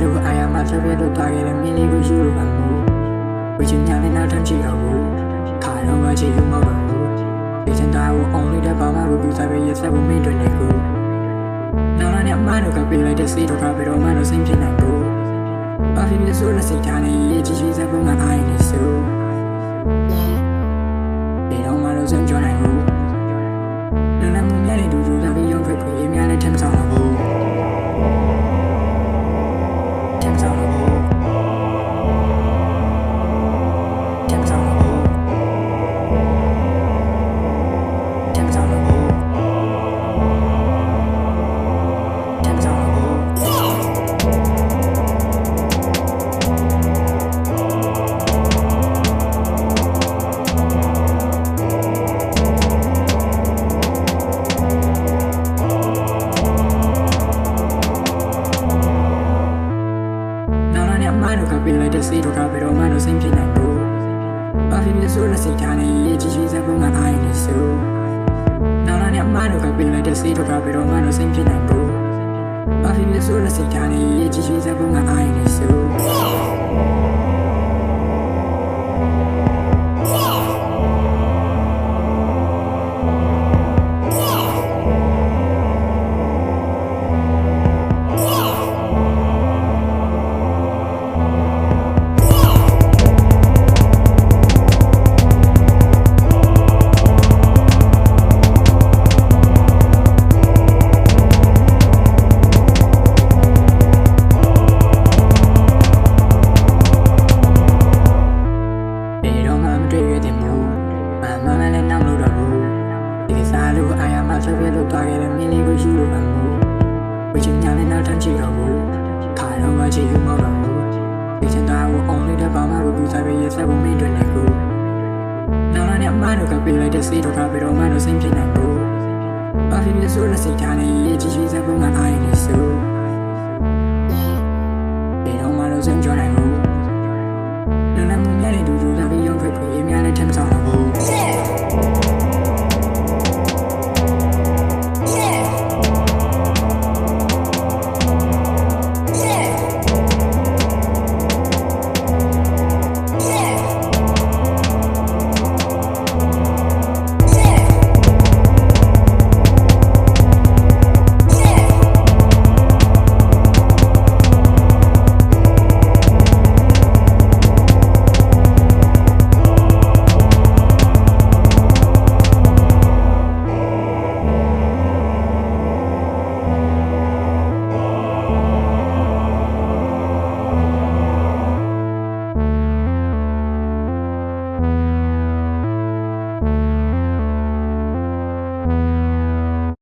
လို့အာရမဆက်ပြလို့ထားခဲ့တဲ့မင်းလေးကိုယူလို့မှမဟုတ်ဝေချင်ညာနဲ့နောက်ထပ်ချီတော့ဘူးခါတော့မှချီလို့မဟုတ်ဘူးဒီစင်တာကိုအောင်လေးတဲ့ဘာမှလို့သူစားပဲရက်ဆက်ဖို့မိတ်တွေနေကိုနောက်လာနဲ့အမတို့ကပြေးလိုက်တဲ့စီးတော့ကဘယ်တော့မှတော့စိတ်ဖြစ်နိုင်ဘူးဘာဖြစ်ဖြစ်ဆိုလို့စိတ်ထားနေရေးကြည့်ကြည့်စက်ဖို့ငါအားရနေစို့ဒီတော့မှတော့စံကြောနိုင်ဘူးနာနာမမြနဲ့တူတူလာပြီးရုံးထွက်ပြီးအများနဲ့ထမ်းဆောင်တော့ဘူးထမ်းဆောင်တော့ဘူးထမ်းဆောင်တော့ဘူးထမ်းဆောင်တော့ဘူးထမ်းဆောင်တော့ဘူးအမတို့ကပြေးလိုက်တဲ့စီးတော့ကဘယ်တော့မှတော့စိတ်ဖြစ်နိုင်ဘူးဘာဖြစ်ဖြစ်ဆိုလို့စိတ်ထားနေရေးကြည့်ကြည့်စက်ဖို့ငါအားရနေစို့နောက်လာနဲ့အမတို့ကပြေးလိုက်တဲ့စီးတော့ကဘယ်တော့မှတော့စိတ်ဖြစ်နိုင်ဘူးဘာဖြစ်ဖြစ်ဆိုလို့စိတ်ထားနေရေးကြည့်ကြည့်စက်ဖို့ငါအားရနေစို့အာရမဆက်ပြလို့ထားခဲ့တဲ့မင်းလေးကိုယူလို့မှမဟုတ်ဝေချင်ညာနဲ့နောက်ထပ်ချီတော့ဘူးခါတော့မှချီလို့မဟုတ်ဘူးဒီစင်တာကိုအောင်လေးတဲ့ဘာမှလို့သူစားပဲရက်ဆက်ဖို့မိတ်တွေနေကိုနောက်လာနဲ့အမတို့ကပြေးလိုက်တဲ့စီးတော့ကဘယ်တော့မှတော့စိတ်ဖြစ်နိုင်ဘူးဘာဖြစ်ဖြစ်ဆိုလို့စိတ်ထားနေရေးကြည့်ကြည့်စက်ဖို့ငါအားရနေစို့ဒီတော့မှတော့စံကြောနိုင်ဘူးနာနာမမြနဲ့တူတူလာပြီးရုံးထွက်ပြီးအများနဲ့ထမ်းဆောင်တော့ဘူး